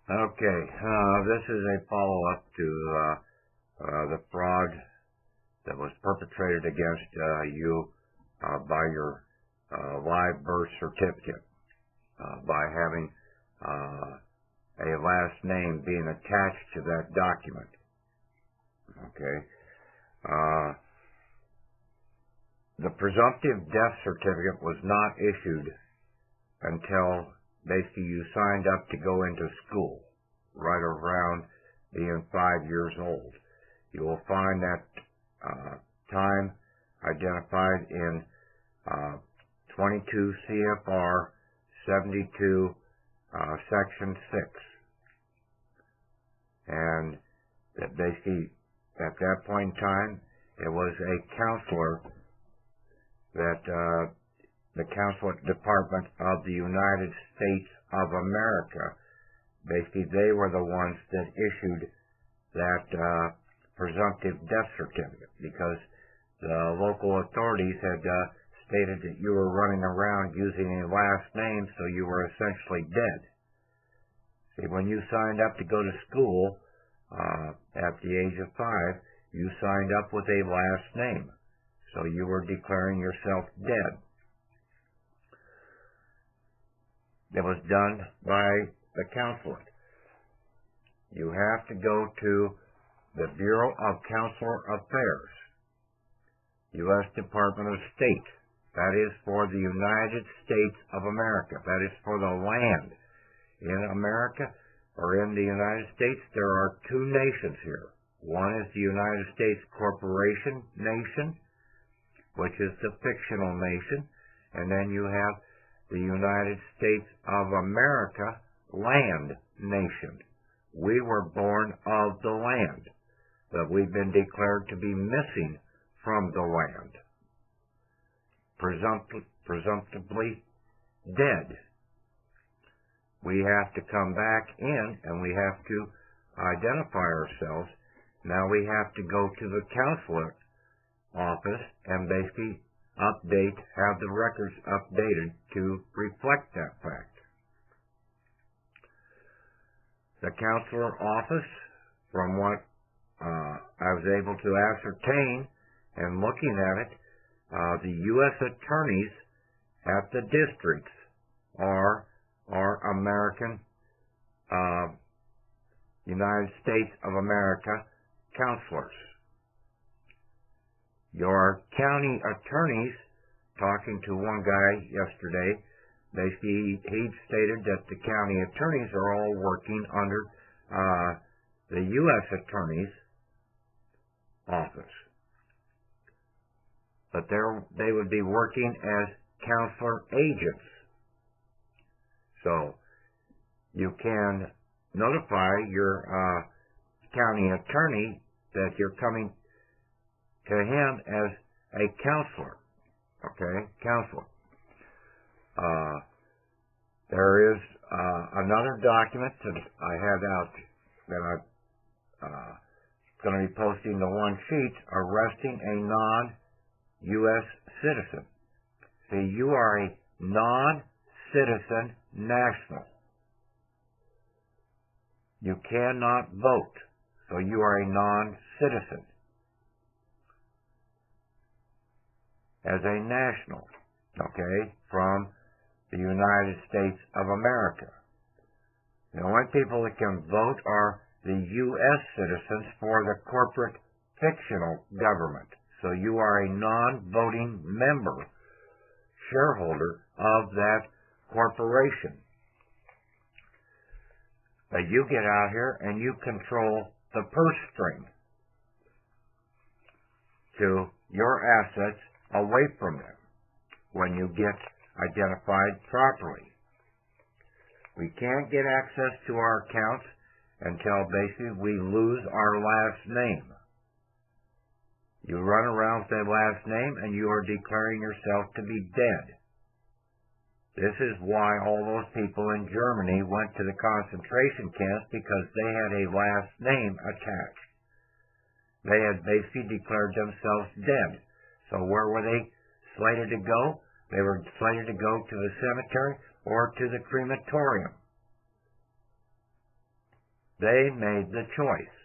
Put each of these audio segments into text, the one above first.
Okay, this is a follow-up to the fraud that was perpetrated against you by your live birth certificate, by having a last name being attached to that document. Okay. The presumptive death certificate was not issued until basically you signed up to go into school, right around being 5 years old. You will find that time identified in 22 CFR 72 Section 6. And that basically, at that point in time, it was a counselor that the Consulate Department of the United States of America, basically they were the ones that issued that presumptive death certificate, because the local authorities had stated that you were running around using a last name, so you were essentially dead. See, when you signed up to go to school at the age of 5, you signed up with a last name, so you were declaring yourself dead. It was done by the consulate. You have to go to the Bureau of Consular Affairs, U.S. Department of State. That is for the United States of America. That is for the land. In America, or in the United States, there are two nations here. One is the United States Corporation nation, which is the fictional nation, and then you have the United States of America land nation. We were born of the land, but we've been declared to be missing from the land, presumptively dead. We have to come back in and we have to identify ourselves. Now we have to go to the consulate office and basically have the records updated to reflect that fact. The consular office, from what I was able to ascertain and looking at it, the U.S. attorneys at the districts are American, United States of America counselors. Your county attorneys, talking to one guy yesterday, basically he stated that the county attorneys are all working under the U.S. Attorney's office. But they would be working as counselor agents. So you can notify your county attorney that you're coming to him as a counselor. Okay, counselor. There is another document that I have out that I'm going to be posting to one sheet, arresting a non-U.S. citizen. See, you are a non-citizen national. You cannot vote, so you are a non-citizen. As a national, okay, from the United States of America. The only people that can vote are the U.S. citizens for the corporate fictional government. So you are a non-voting member, shareholder of that corporation. But you get out here and you control the purse string to your assets away from them when you get identified properly. We can't get access to our accounts until basically we lose our last name. You run around with that last name and you are declaring yourself to be dead. This is why all those people in Germany went to the concentration camps, because they had a last name attached. They had basically declared themselves dead. So where were they slated to go? They were slated to go to the cemetery or to the crematorium. They made the choice.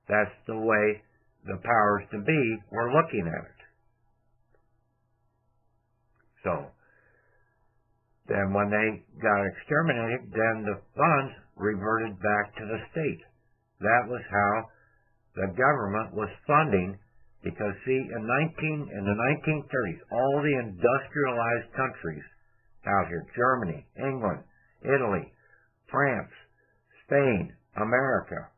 That's the way the powers to be were looking at it. So, then when they got exterminated, then the funds reverted back to the state. That was how the government was funding, because see, in the 1930s, all the industrialized countries out here, Germany, England, Italy, France, Spain, America,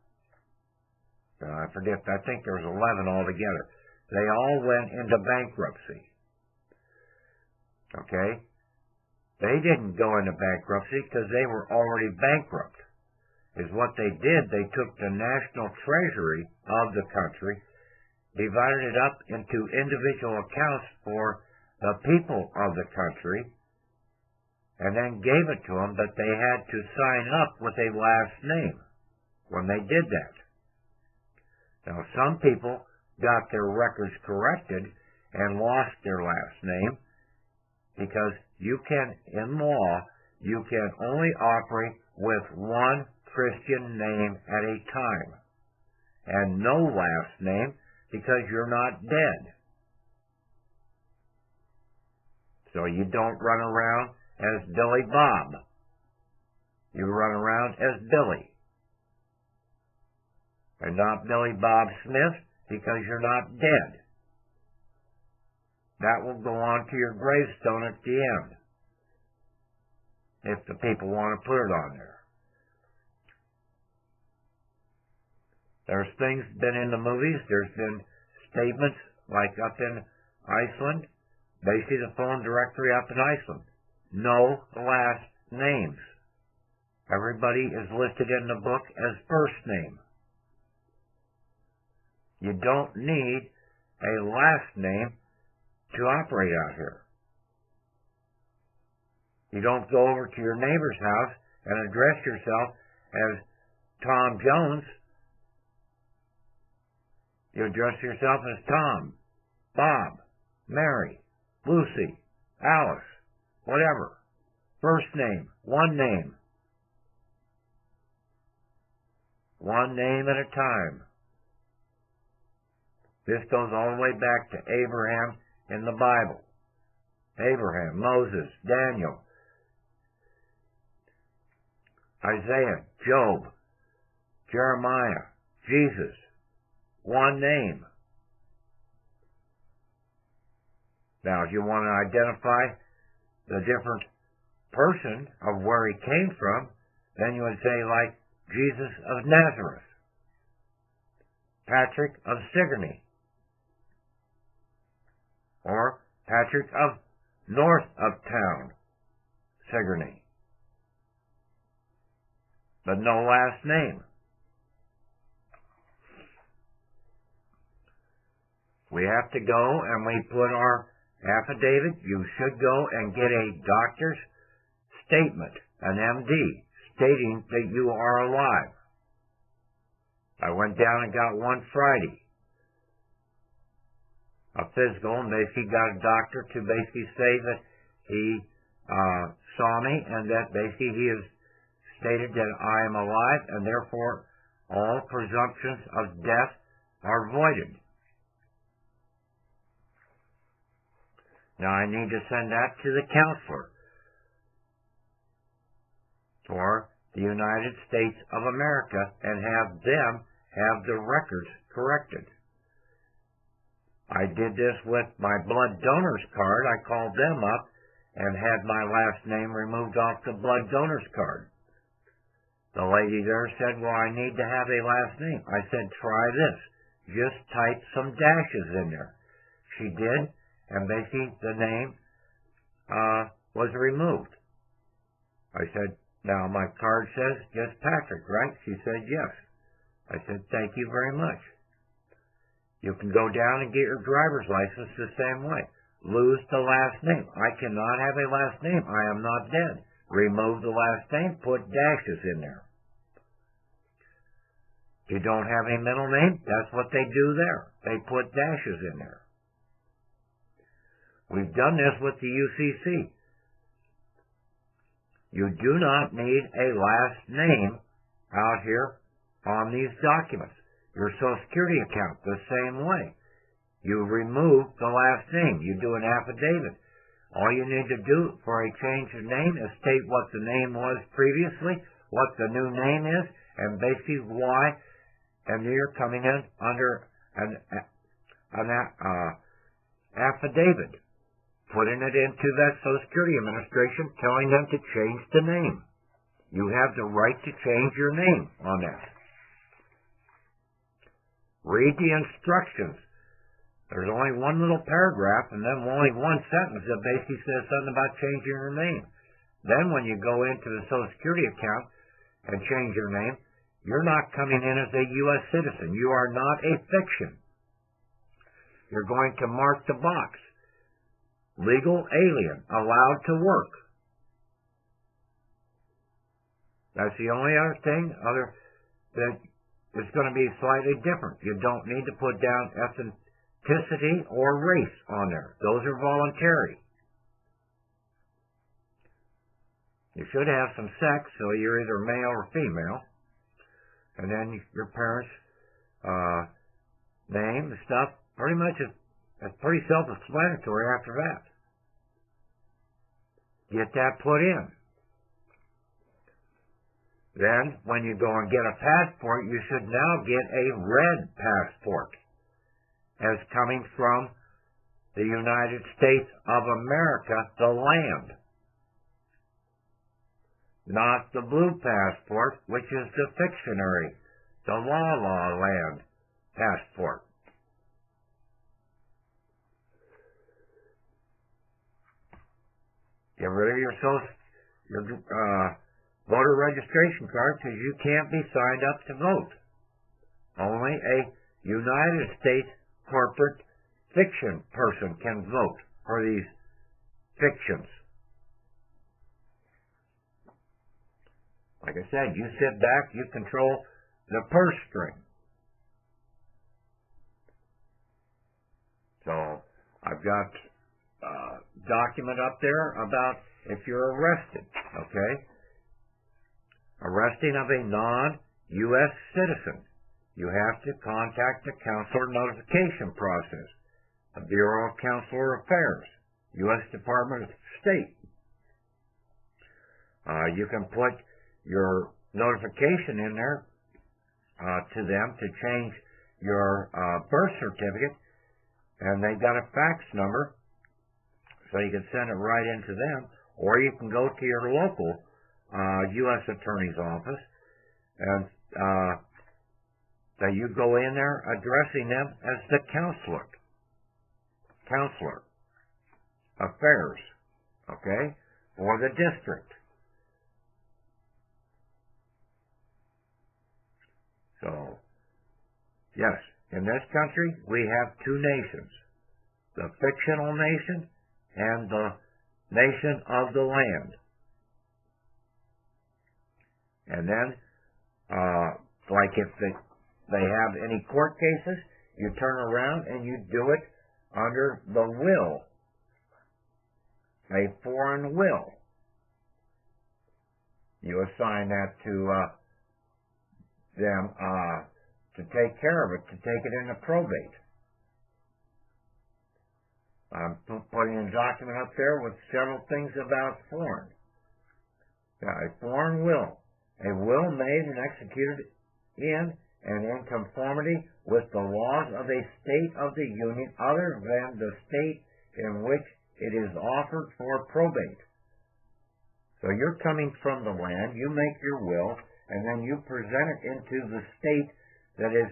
I think there was 11 altogether. They all went into bankruptcy. Okay? They didn't go into bankruptcy because they were already bankrupt. Is what they did, they took the national treasury of the country, divided it up into individual accounts for the people of the country, and then gave it to them, but they had to sign up with a last name when they did that. Now, some people got their records corrected and lost their last name, because you can, in law, you can only operate with one Christian name at a time, and no last name, because you're not dead. So you don't run around as Billy Bob. You run around as Billy. And not Billy Bob Smith, because you're not dead. That will go on to your gravestone at the end, if the people want to put it on there. There's things been in the movies, there's been statements like up in Iceland, basically the phone directory up in Iceland. No last names. Everybody is listed in the book as first name. You don't need a last name to operate out here. You don't go over to your neighbor's house and address yourself as Tom Jones. You address yourself as Tom, Bob, Mary, Lucy, Alice, whatever. First name, one name. One name at a time. This goes all the way back to Abraham in the Bible. Abraham, Moses, Daniel, Isaiah, Job, Jeremiah, Jesus. One name. Now, if you want to identify the different person of where he came from, then you would say like Jesus of Nazareth, Patrick of Sigourney, or Patrick of North of Town, Sigourney. But no last name. We have to go and we put our affidavit. You should go and get a doctor's statement, an MD, stating that you are alive. I went down and got one Friday. A physical, and basically got a doctor to basically say that he saw me, and that basically he has stated that I am alive, and therefore all presumptions of death are voided. Now I need to send that to the counselor for the United States of America and have them have the records corrected. I did this with my blood donor's card. I called them up and had my last name removed off the blood donor's card. The lady there said, well, I need to have a last name. I said, try this. Just type some dashes in there. She did, and basically the name was removed. I said, now my card says just Patrick, right? She said, yes. I said, thank you very much. You can go down and get your driver's license the same way. Lose the last name. I cannot have a last name. I am not dead. Remove the last name, put dashes in there. You don't have a middle name? That's what they do there. They put dashes in there. We've done this with the UCC. You do not need a last name out here on these documents. Your Social Security account, the same way. You remove the last name. You do an affidavit. All you need to do for a change of name is state what the name was previously, what the new name is, and basically why, and you're coming in under an affidavit, putting it into that Social Security Administration, telling them to change the name. You have the right to change your name on that. Read the instructions. There's only one little paragraph and then only one sentence that basically says something about changing your name. Then when you go into the Social Security account and change your name, you're not coming in as a U.S. citizen. You are not a fiction. You're going to mark the box. Legal alien, allowed to work. That's the only other thing that is going to be slightly different. You don't need to put down ethnicity or race on there. Those are voluntary. You should have some sex, so you're either male or female. And then your parents' name and stuff, pretty much it's pretty self-explanatory after that. Get that put in. Then, when you go and get a passport, you should now get a red passport as coming from the United States of America, the land. Not the blue passport, which is the fictionary, the la land passport. Get rid of your voter registration card because you can't be signed up to vote. Only a United States corporate fiction person can vote for these fictions. Like I said, you sit back, you control the purse string. So I've got a document up there about if you're arrested, okay? Arresting of a non-U.S. citizen. You have to contact the Consular Notification Process, the Bureau of Consular Affairs, U.S. Department of State. You can put your notification in there to them to change your birth certificate, and they got a fax number, so you can send it right into them, or you can go to your local U.S. Attorney's Office, and that you go in there addressing them as the Consular Affairs, okay, for the district. So, yes, in this country, we have two nations, the fictional nation and the nation of the land. And then, like if they have any court cases, you turn around and you do it under the will, a foreign will. You assign that to them to take care of it, to take it into probate. I'm putting a document up there with several things about foreign. A foreign will. A will made and executed in and in conformity with the laws of a state of the Union other than the state in which it is offered for probate. So you're coming from the land, you make your will, and then you present it into the state that is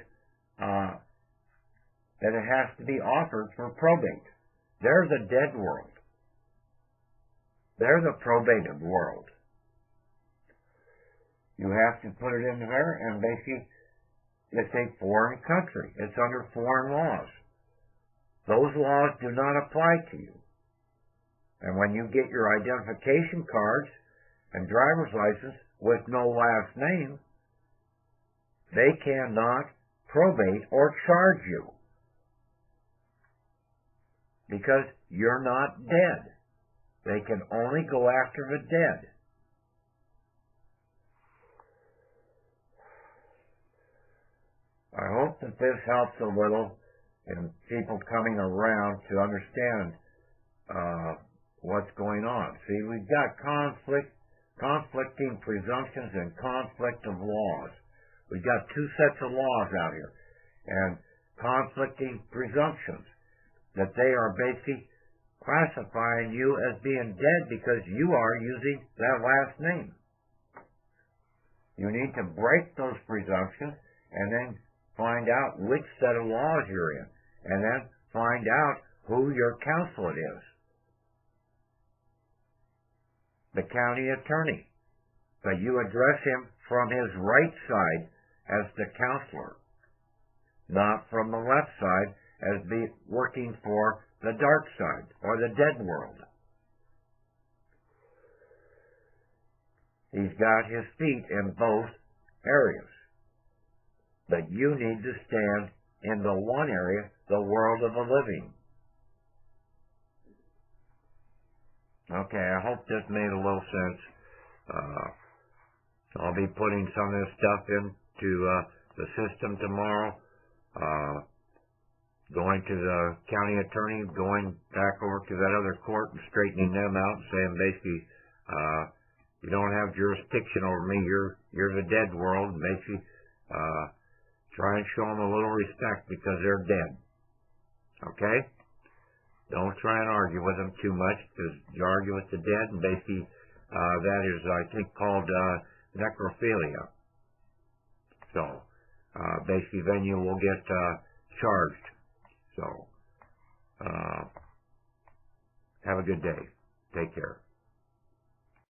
that it has to be offered for probate. They're the dead world. They're the probated world. You have to put it in there, and basically, it's a foreign country. It's under foreign laws. Those laws do not apply to you. And when you get your identification cards and driver's license with no last name, they cannot probate or charge you because you're not dead. They can only go after the dead. I hope that this helps a little in people coming around to understand what's going on. See, we've got conflicting presumptions and conflict of laws. We've got two sets of laws out here, and conflicting presumptions, that they are basically classifying you as being dead because you are using that last name. You need to break those presumptions and then find out which set of laws you're in, and then find out who your counsel is. The county attorney. But you address him from his right side as the counselor, not from the left side as working for the dark side or the dead world. He's got his feet in both areas. But you need to stand in the one area, the world of the living. Okay, I hope this made a little sense. I'll be putting some of this stuff into the system tomorrow. Going to the county attorney, going back over to that other court and straightening them out and saying basically, you don't have jurisdiction over me, you're the dead world, and basically try and show them a little respect because they're dead. Okay? Don't try and argue with them too much, because you argue with the dead, and basically that is, I think, called necrophilia. So, basically then you will get charged. So, have a good day. Take care.